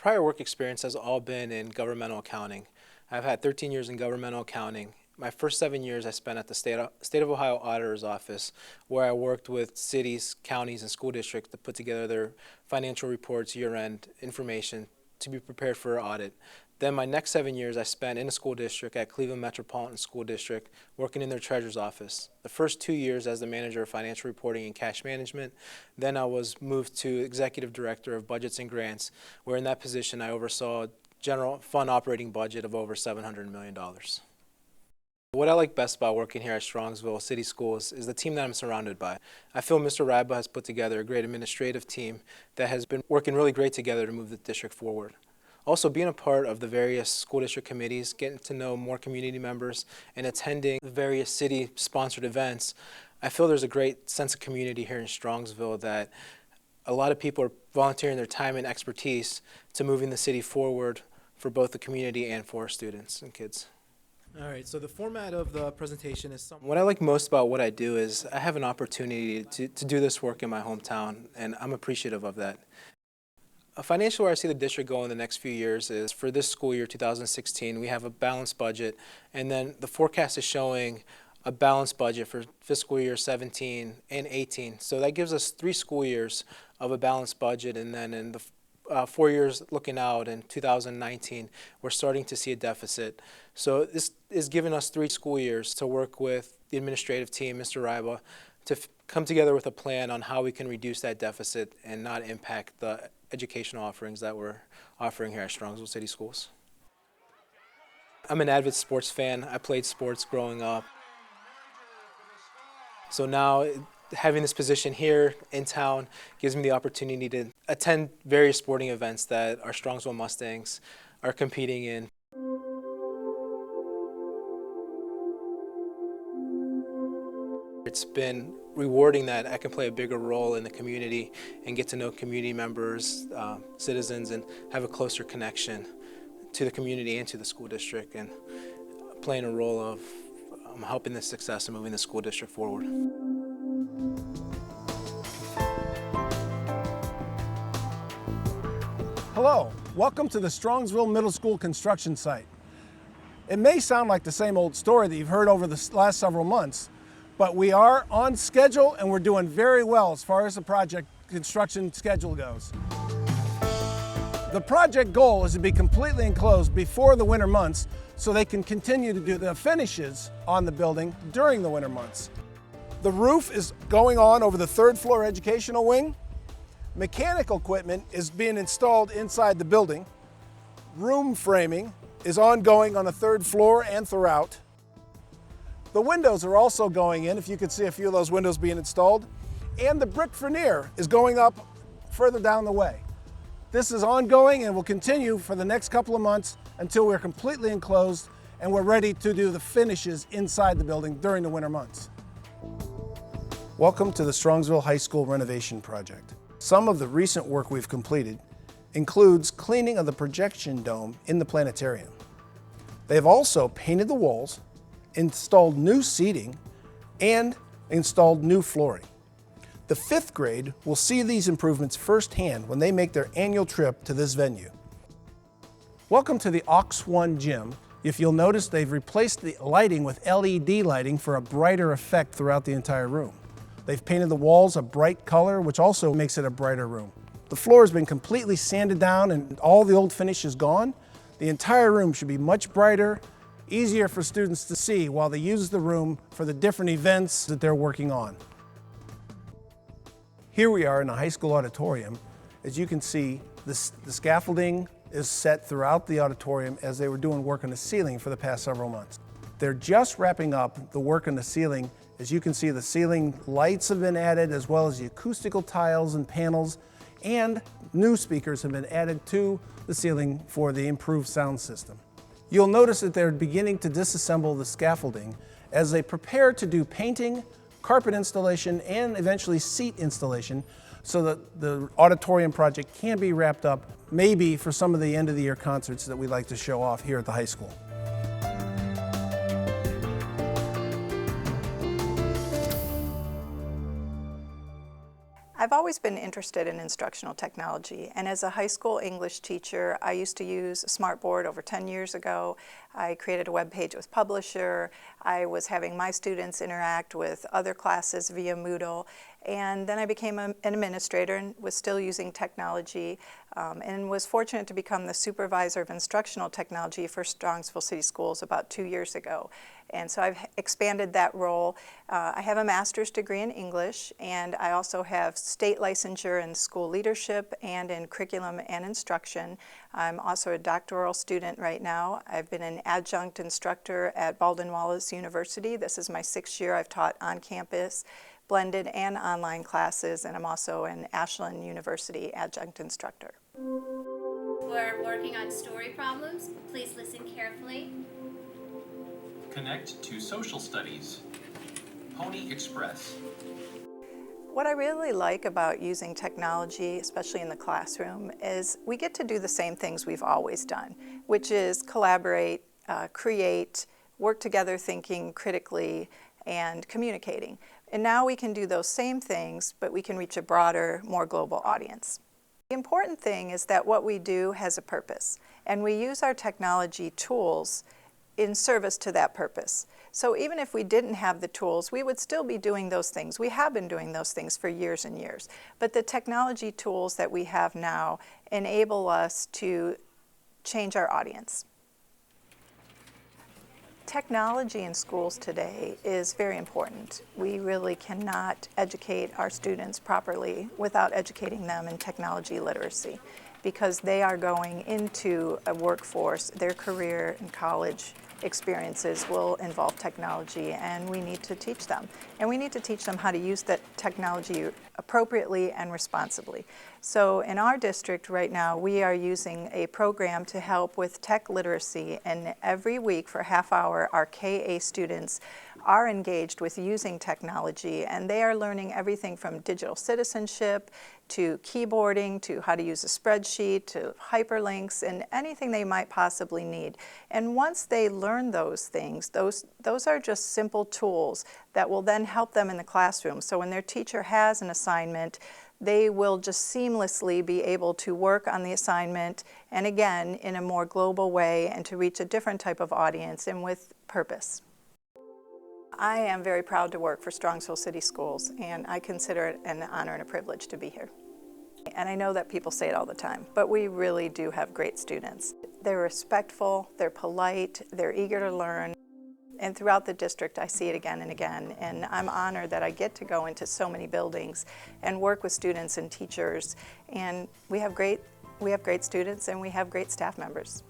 prior work experience has all been in governmental accounting. I've had 13 years in governmental accounting. My first 7 years I spent at the State of Ohio Auditor's Office, where I worked with cities, counties, and school districts to put together their financial reports, year-end information to be prepared for audit. Then my next 7 years I spent in a school district at Cleveland Metropolitan School District, working in their treasurer's office. The first 2 years as the manager of financial reporting and cash management. Then I was moved to executive director of budgets and grants, where in that position I oversaw a general fund operating budget of over $700 million. What I like best about working here at Strongsville City Schools is the team that I'm surrounded by. I feel Mr. Ryba has put together a great administrative team that has been working really great together to move the district forward. Also, being a part of the various school district committees, getting to know more community members, and attending the various city-sponsored events, I feel there's a great sense of community here in Strongsville that a lot of people are volunteering their time and expertise to moving the city forward for both the community and for our students and kids. All right, so the format of the presentation is what I like most about what I do is I have an opportunity to do this work in my hometown, and I'm appreciative of that. Financially, where I see the district go in the next few years is for this school year, 2016, we have a balanced budget, and then the forecast is showing a balanced budget for fiscal year 17 and 18. So that gives us 3 school years of a balanced budget, and then in the 4 years looking out in 2019, we're starting to see a deficit. So this is giving us 3 school years to work with the administrative team, Mr. Ryba, to come together with a plan on how we can reduce that deficit and not impact the educational offerings that we're offering here at Strongsville City Schools. I'm an avid sports fan. I played sports growing up. So now having this position here in town gives me the opportunity to attend various sporting events that our Strongsville Mustangs are competing in. It's been rewarding that I can play a bigger role in the community and get to know community members, citizens, and have a closer connection to the community and to the school district, and playing a role of helping the success and moving the school district forward. Hello, welcome to the Strongsville Middle School construction site. It may sound like the same old story that you've heard over the last several months, but we are on schedule and we're doing very well as far as the project construction schedule goes. The project goal is to be completely enclosed before the winter months so they can continue to do the finishes on the building during the winter months. The roof is going on over the 3rd floor educational wing. Mechanical equipment is being installed inside the building. Room framing is ongoing on the 3rd floor and throughout. The windows are also going in, if you could see a few of those windows being installed. And the brick veneer is going up further down the way. This is ongoing and will continue for the next couple of months until we're completely enclosed and we're ready to do the finishes inside the building during the winter months. Welcome to the Strongsville High School renovation project. Some of the recent work we've completed includes cleaning of the projection dome in the planetarium. They've also painted the walls, installed new seating, and installed new flooring. The 5th grade will see these improvements firsthand when they make their annual trip to this venue. Welcome to the Aux1 Gym. If you'll notice, they've replaced the lighting with LED lighting for a brighter effect throughout the entire room. They've painted the walls a bright color, which also makes it a brighter room. The floor has been completely sanded down and all the old finish is gone. The entire room should be much brighter, easier for students to see while they use the room for the different events that they're working on. Here we are in a high school auditorium. As you can see, the scaffolding is set throughout the auditorium as they were doing work on the ceiling for the past several months. They're just wrapping up the work on the ceiling. As you can see, the ceiling lights have been added, as well as the acoustical tiles and panels, and new speakers have been added to the ceiling for the improved sound system. You'll notice that they're beginning to disassemble the scaffolding as they prepare to do painting, carpet installation, and eventually seat installation so that the auditorium project can be wrapped up, maybe for some of the end of the year concerts that we like to show off here at the high school. I've always been interested in instructional technology, and as a high school English teacher, I used to use a smartboard over 10 years ago. I created a web page with Publisher. I was having my students interact with other classes via Moodle, and then I became an administrator and was still using technology, and was fortunate to become the Supervisor of Instructional Technology for Strongsville City Schools about 2 years ago. And so I've expanded that role. I have a master's degree in English, and I also have state licensure in school leadership and in curriculum and instruction. I'm also a doctoral student right now. I've been an adjunct instructor at Baldwin Wallace University. This is my 6th year. I've taught on campus, blended and online classes, and I'm also an Ashland University adjunct instructor. We're working on story problems. Please listen carefully. Connect to social studies. Pony Express. What I really like about using technology, especially in the classroom, is we get to do the same things we've always done, which is collaborate, create, work together thinking critically, and communicating. And now we can do those same things, but we can reach a broader, more global audience. The important thing is that what we do has a purpose, and we use our technology tools in service to that purpose. So even if we didn't have the tools, we would still be doing those things. We have been doing those things for years and years. But the technology tools that we have now enable us to change our audience. Technology in schools today is very important. We really cannot educate our students properly without educating them in technology literacy, because they are going into a workforce. Their career and college experiences will involve technology, and we need to teach them. And we need to teach them how to use that technology appropriately and responsibly. So in our district right now, we are using a program to help with tech literacy, and every week for a half hour, our KA students are engaged with using technology, and they are learning everything from digital citizenship to keyboarding to how to use a spreadsheet to hyperlinks and anything they might possibly need. And once they learn those things, those are just simple tools that will then help them in the classroom. So when their teacher has an assignment, they will just seamlessly be able to work on the assignment, and again, in a more global way, and to reach a different type of audience and with purpose. I am very proud to work for Strongsville City Schools, and I consider it an honor and a privilege to be here. And I know that people say it all the time, but we really do have great students. They're respectful, they're polite, they're eager to learn. And throughout the district, I see it again and again, and I'm honored that I get to go into so many buildings and work with students and teachers, and we have great students and we have great staff members.